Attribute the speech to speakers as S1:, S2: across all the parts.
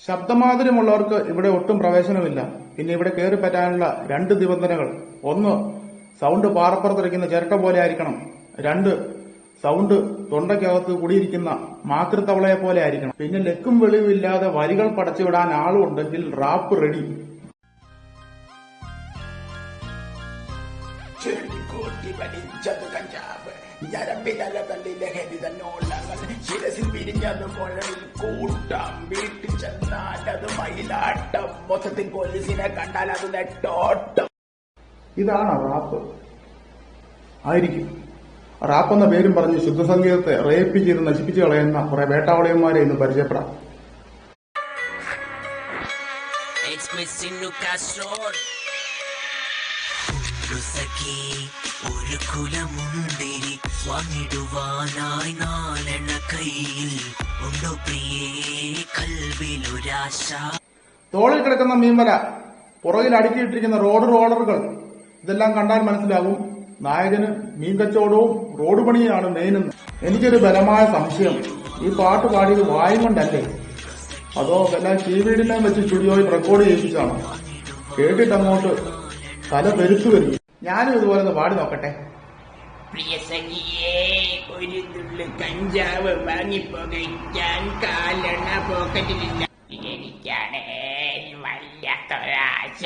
S1: ശബ്ദമാധുര്യമുള്ളവർക്ക് ഇവിടെ ഒട്ടും പ്രവേശനമില്ല. പിന്നെ ഇവിടെ കയറി പറ്റാനുള്ള 2 നിബന്ധനകൾ: 1, സൗണ്ട് പാറപ്പുറത്തിരിക്കുന്ന ചിരട്ട പോലെ ആയിരിക്കണം. 2, സൗണ്ട് തൊണ്ടയ്ക്കകത്ത് കുടിയിരിക്കുന്ന മാതൃത്തവളയെ പോലെ ആയിരിക്കണം. പിന്നെ ലെക്കും വെളിവും ഇല്ലാതെ വരികൾ പടച്ചുവിടാൻ ആളുണ്ടെങ്കിൽ റാപ്പ് റെഡി.
S2: ഞരമ്പിതല തള്ളി ലഹരി തന്നോളങ്ങൾ ശിരസിൽ വിരിഞ്ഞത് കുഴലിൽ കൂട്ടം വീട്ടിൽ ചെന്നാൽ അത് മയിലാട്ടം മൊത്തത്തിൽ പോലീസിനെ കണ്ടാൽ അത് നെട്ടോട്ടം.
S1: ഇതാണ് റാപ്പ്. ആയിരിക്കും. റാപ്പ് എന്ന പേരും പറഞ്ഞ് ശുദ്ധസംഗീതത്തെ റേപ്പ് ചെയ്ത് നശിപ്പിച്ചു കളയുന്ന കുറെ വേട്ടാവളിയന്മാരെ ഇന്ന് പരിചയപ്പെടാം.
S3: ഒരു കുലമുന്തിരി വാങ്ങിടുവാനായി 4 കയ്യിൽ ഉണ്ടോ പ്രിയേ കൽവിലൊരാശ.
S1: തോളിൽ കിടക്കുന്ന മീൻവല, പുറകിൽ അടുക്കിയിട്ടിരിക്കുന്ന റോളറുകൾ, ഇതെല്ലാം കണ്ടാൽ മനസ്സിലാവും നായകന് മീൻ കച്ചവടവും റോഡ് പണിയാണ് മെയിനെന്ന്. എനിക്കൊരു ബലമായ സംശയം, ഈ പാട്ട് പാടിയത് വായും കൊണ്ടല്ലേ, അതോ വല്ല ടിവിഡിനെ വെച്ച് സ്റ്റുഡിയോയിൽ റെക്കോർഡ് ചെയ്യിപ്പിച്ചാണോ? കേട്ടിട്ടങ്ങോട്ട് തല പെരുത്തു വരും. ഞാനും ഇതുപോലെ ഒന്ന് പാടി നോക്കട്ടെ.
S2: പ്രിയ സഖിയേ, ഒരു തുള്ളി കഞ്ചാവ് വാങ്ങിപ്പോകാൻ കാലണ പോക്കറ്റിലില്ല. എനിക്കാണ് വല്ലാത്തൊരാശ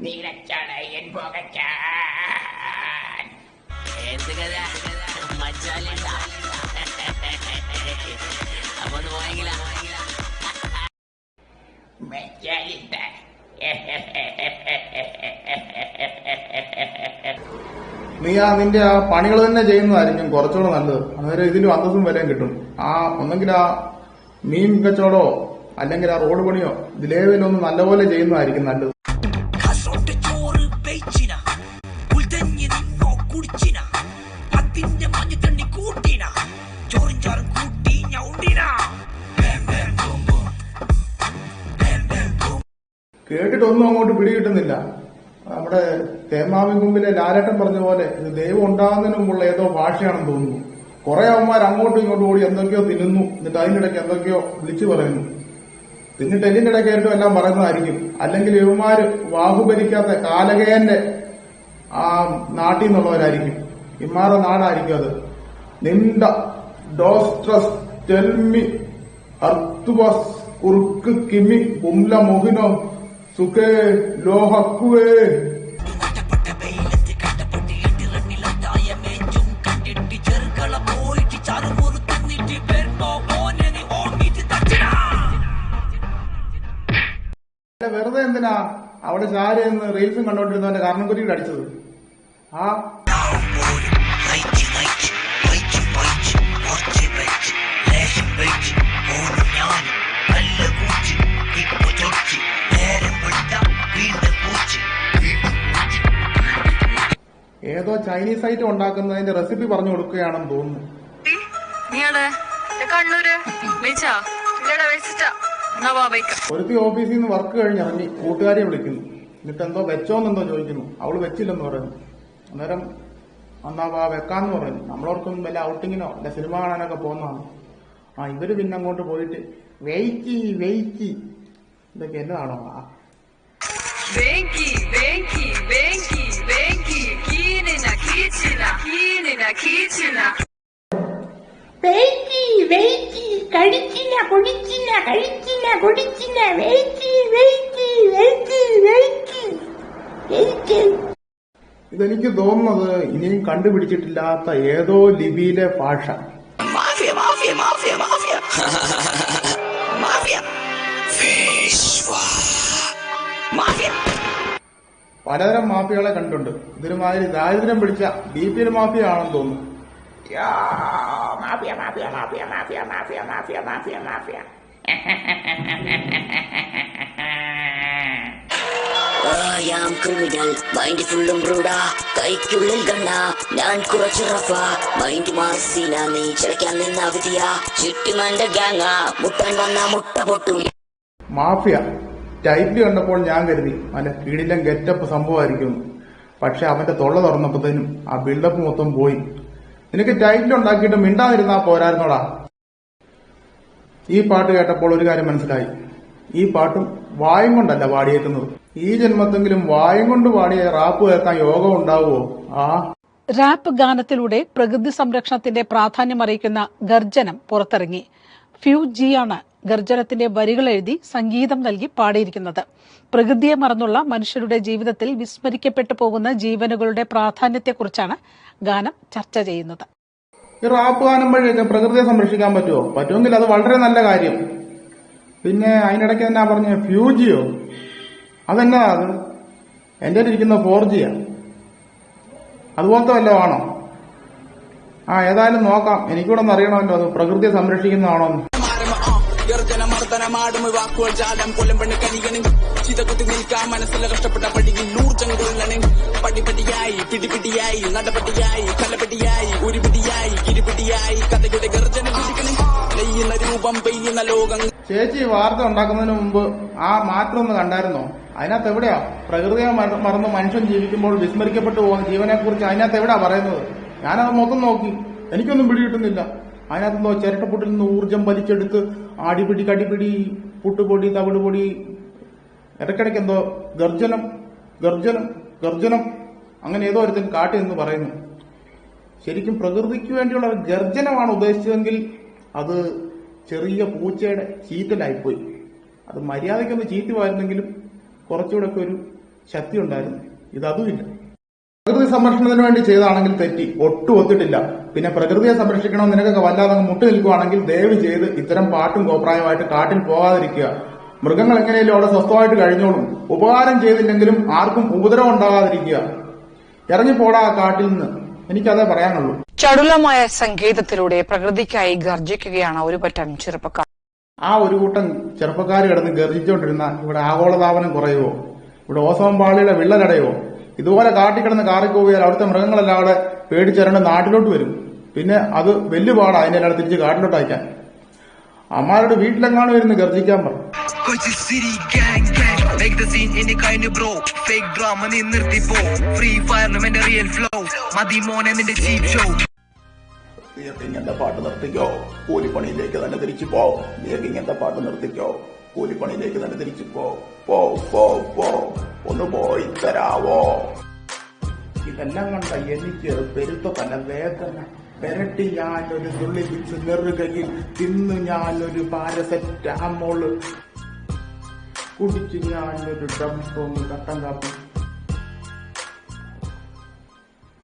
S2: നിറച്ചടയൻ പോകച്ചാൻ.
S3: എന്ത് കഥ മച്ചാലിണ്ട അപ്പൊ ഒന്ന് പോയെങ്കിലാ
S2: മച്ചാലിണ്ട.
S1: നീ നിന്റെ ആ പണികൾ തന്നെ ചെയ്യുന്നതായിരിക്കും കുറച്ചുകൂടെ നല്ലത്. അന്നേരം ഇതിലും അന്തസ്സും വിലയും കിട്ടും. ഒന്നെങ്കിൽ ആ മീൻ കച്ചവടോ അല്ലെങ്കിൽ ആ റോഡ് പണിയോ ഇതിലേതിലൊന്ന് നല്ലപോലെ ചെയ്യുന്നതായിരിക്കും നല്ലത്. കേട്ടിട്ടൊന്നും അങ്ങോട്ട് പിടികിട്ടുന്നില്ല. നമ്മുടെ തേമാവിൻ കുമ്പിലെ ലാലേട്ടൻ പറഞ്ഞ പോലെ ഇത് ദൈവം ഉണ്ടാകുന്നതിന് മുമ്പുള്ള ഏതോ ഭാഷയാണെന്ന് തോന്നുന്നു. കുറെ അവന്മാർ അങ്ങോട്ടും ഇങ്ങോട്ടും ഓടി എന്തൊക്കെയോ തിന്നുന്നു, എന്നിട്ട് അതിനിടയ്ക്ക് എന്തൊക്കെയോ വിളിച്ചു പറയുന്നു. തിന്നിട്ട് എല്ലിന്റെ ഇടയ്ക്കായിട്ടും എല്ലാം പറയുന്നതായിരിക്കും. അല്ലെങ്കിൽ ഇവന്മാര് വാഹുഭരിക്കാത്ത കാലകേന്റെ ആ നാട്ടിൽ നിന്നുള്ളവരായിരിക്കും. ഇമാരുടെ നാടായിരിക്കും അത്. നിണ്ട ഡോസ്ട്രസ് ടെൽമി അർത്തുവസ് കുറുക്ക് കിമി ബുംല മൊഹിനോ സുഖേ ലോഹക്കുവേ. വെറുതെ എന്തിനാ അവിടെ ചാരെന്ന് റീൽസും കണ്ടോണ്ടിരുന്നവന്റെ കാരണം കുറ്റിയിട്ട് അടിച്ചത്? ഏതോ ചൈനീസ് ഐറ്റം ഉണ്ടാക്കുന്നതിന്റെ റെസിപ്പി പറഞ്ഞു കൊടുക്കുകയാണെന്ന് തോന്നുന്നു. ഒരുത്തി ഓഫീസിൽ നിന്ന് വർക്ക് കഴിഞ്ഞിറങ്ങി കൂട്ടുകാരിയെ വിളിക്കുന്നു. എന്നിട്ട് എന്തോ വെച്ചോന്നെന്തോ ചോദിക്കുന്നു. അവള് വെച്ചില്ലെന്ന് പറയുന്നു. അന്നേരം എന്നാ വെക്കാന്ന് പറയുന്നു. നമ്മളോർക്കൊന്നും വല്ല ഔട്ടിങ്ങിനോ അല്ല സിനിമ കാണാനൊക്കെ പോകുന്നതാണ്. ഇവര് പിന്നെ അങ്ങോട്ട് പോയിട്ട് വെയിറ്റ് ഇതൊക്കെ എന്നതാണോ? ഇതെനിക്ക് തോന്നുന്നത് ഇനിയും കണ്ടുപിടിച്ചിട്ടില്ലാത്ത ഏതോ ലിപിയിലെ ഭാഷ. പലതരം മാഫിയകളെ കണ്ടിട്ടുണ്ട്. ഇതിനുമാതിരി ദാരിദ്ര്യം പിടിച്ച ബിപിഎൽ മാഫിയ ആണെന്ന് തോന്നുന്നു.
S3: ക്രിമിനൽ മൈൻഡ് ഫുള്ളും റൂഡാ, കൈക്കുള്ളിൽ ഗണ്ണ, ഞാൻ കുറച്ചു റഫ, മൈൻഡ് മാസിന, നീ ചിലക്കാൻ നിന്ന വിധിയ, ചുറ്റുമന്റെ ഗാങ്ങ, മുട്ടാൻ വന്ന മുട്ട പൊട്ടു.
S1: മാഫിയ ടൈറ്റിൽ കണ്ടപ്പോൾ ഞാൻ കരുതി അവന്റെ കീഴിലും ഗെറ്റപ്പ് സംഭവമായിരിക്കും. പക്ഷെ അവന്റെ തൊള്ള തുറന്നപ്പോഴത്തേനും ആ ബിൽഡപ്പ് മൊത്തം പോയി. നിനക്ക് ടൈറ്റിൽ ഉണ്ടാക്കിയിട്ട് മിണ്ടാതിരുന്നാ പോരായിരുന്നോടാ. ഈ പാട്ട് കേട്ടപ്പോൾ ഒരു കാര്യം മനസ്സിലായി. ഈ പാട്ടും വായും കൊണ്ടല്ല പാടിയേക്കുന്നത്. ഈ ജന്മത്തെങ്കിലും വായും കൊണ്ട് പാടിയ റാപ്പ് കേൾക്കാൻ യോഗം ഉണ്ടാവുമോ?
S4: റാപ്പ് ഗാനത്തിലൂടെ പ്രകൃതി സംരക്ഷണത്തിന്റെ പ്രാധാന്യം അറിയിക്കുന്ന ഗർജനം പുറത്തിറങ്ങി. ഫ്യൂജിയാണ് ഗർജനത്തിന്റെ വരികൾ എഴുതി സംഗീതം നൽകി പാടിയിരിക്കുന്നത്. പ്രകൃതിയെ മറന്നുള്ള മനുഷ്യരുടെ ജീവിതത്തിൽ വിസ്മരിക്കപ്പെട്ടു പോകുന്ന ജീവനുകളുടെ പ്രാധാന്യത്തെക്കുറിച്ചാണ് ഗാനം ചർച്ച ചെയ്യുന്നത്.
S1: ഈ റാപ്പ് ഗാനം വഴിയൊക്കെ പ്രകൃതിയെ സംരക്ഷിക്കാൻ പറ്റുമോ? പറ്റുമെങ്കിൽ അത് വളരെ നല്ല കാര്യം. പിന്നെ അതിനിടയ്ക്ക് തന്നെ പറഞ്ഞ ഫ്യൂജിയോ, അതെന്നാ അത്? എന്റെ ഇരിക്കുന്ന 4G അതുപോലത്തെ വല്ലതും ആണോ? ഏതായാലും നോക്കാം. എനിക്കൂടെ ഒന്ന് അറിയണമല്ലോ അത് പ്രകൃതിയെ സംരക്ഷിക്കുന്നതാണോ.
S5: ഗർജനമർദ്ദനമാടും വാക്കുകൾ ജാലം കൊല്ലം പെണ്ണ് കനികനും ചിതകുത്തി നിൽക്കാൻ മനസ്സിലെ കഷ്ടപ്പെട്ട പടിയിൽ ഊർജം കൊള്ളണം. പടിപടിയായി പിടിപിടിയായി നടപടിയായി കലപടിയായി ഉരുപിടിയായി കിരിപിടിയായി കഥയുടെ ഗർജന പിടിക്കണം. നെയ്യുന്ന രൂപം പെയ്യുന്ന ലോകം.
S1: ചേച്ചി വാർത്ത ഉണ്ടാക്കുന്നതിന് മുമ്പ് ആ മാറ്റം ഒന്ന് കണ്ടായിരുന്നോ? അതിനകത്ത് എവിടെയാ പ്രകൃതിയെ മറന്ന് മനുഷ്യൻ ജീവിക്കുമ്പോൾ വിസ്മരിക്കപ്പെട്ടു പോകുന്ന ജീവനെ കുറിച്ച് അതിനകത്ത് എവിടെയാ പറയുന്നത്? ഞാനത് മൊത്തം നോക്കി, എനിക്കൊന്നും പിടികിട്ടുന്നില്ല. അതിനകത്തെന്തോ ചിരട്ടപ്പൊട്ടിൽ നിന്ന് ഊർജം വലിച്ചെടുത്ത് ആടിപിടി കടിപിടി പുട്ടുപൊടി തവിടുപൊടി, ഇടയ്ക്കിടയ്ക്ക് എന്തോ ഗർജനം ഗർജനം ഗർജനം അങ്ങനെ ഏതോ ഒരുത്തൻ കാട്ടി എന്ന് പറയുന്നു. ശരിക്കും പ്രകൃതിക്ക് വേണ്ടിയുള്ള ഗർജനമാണ് ഉദ്ദേശിച്ചതെങ്കിൽ അത് ചെറിയ പൂച്ചയുടെ ചീറ്റലായിപ്പോയി. അത് മര്യാദയ്ക്കൊന്ന് ചീറ്റുമായിരുന്നെങ്കിലും കുറച്ചുകൂടെ ഒക്കെ ഒരു ശക്തി ഉണ്ടായിരുന്നു. ഇതതുമില്ല. പ്രകൃതി സംരക്ഷണത്തിന് വേണ്ടി ചെയ്താണെങ്കിൽ തെറ്റി, ഒട്ടും ഒത്തിട്ടില്ല. പിന്നെ പ്രകൃതിയെ സംരക്ഷിക്കണമെന്ന് നിനക്കൊക്കെ വല്ലാതെ മുട്ടി നിൽക്കുവാണെങ്കിൽ ദയവ് ചെയ്ത് ഇത്തരം പാട്ടും കോപ്രായമായിട്ട് കാട്ടിൽ പോകാതിരിക്കുക. മൃഗങ്ങൾ എങ്ങനെയല്ലോ അവിടെ സ്വസ്ഥമായിട്ട് കഴിഞ്ഞോളും. ഉപകാരം ചെയ്തില്ലെങ്കിലും ആർക്കും ഉപദ്രവം ഉണ്ടാകാതിരിക്കുക. ഇറങ്ങിപ്പോടാ ആ കാട്ടിൽ നിന്ന്. എനിക്കതേ പറയാനുള്ളൂ.
S6: ചടുലമായ സംഗീതത്തിലൂടെ പ്രകൃതിക്കായി ഗർജിക്കുകയാണ് ഒരു പറ്റം ചെറുപ്പക്കാർ.
S1: ഒരു കൂട്ടം ചെറുപ്പക്കാർ കിടന്ന് ഗർജിച്ചുകൊണ്ടിരുന്ന ഇവിടെ ആഗോളതാപനം കുറയുവോ? ഇവിടെ ഓസോൺ പാളിയുടെ വിള്ളലടയോ? ഇതുപോലെ കാട്ടിക്കിടന്ന് കാറിപ്പോയാൽ അവിടുത്തെ മൃഗങ്ങളെല്ലാം അവിടെ പേടിച്ചരണ്ട് നാട്ടിലോട്ട് വരും. പിന്നെ അത് വലിയ പാടാ അതിനെല്ലാം തിരിച്ച് കാട്ടിലോട്ട് അയക്കാൻ. അമ്മാരുടെ വീട്ടിലെങ്ങാണ് വരുന്ന് ഗർജിക്കാൻ പറഞ്ഞു.
S2: ഇങ്ങനത്തെ പാട്ട് നിർത്തിക്കോ, കൂലിപ്പണിയിലേക്ക് തന്നെ തിരിച്ചു പോ. ഇങ്ങനത്തെ പാട്ട് നിർത്തിക്കോ, കൂലിപ്പണിയിലേക്ക് തന്നെ തിരിച്ചു പോ. പോ പോ പോ ഒന്ന് പോയി തരാവോ?
S1: ഇതെല്ലാം കണ്ട എനിക്ക് പെരുത്ത തല വേദന. പെരട്ടി ഞാനൊരു തുള്ളി പിടിച്ച് നെറുകയിൽ തിന്നു ഞാനൊരു പാരസെറ്റാമോള് കുടിച്ച് ഞാനൊരു ഡംപും കട്ടൻ കാപ്പി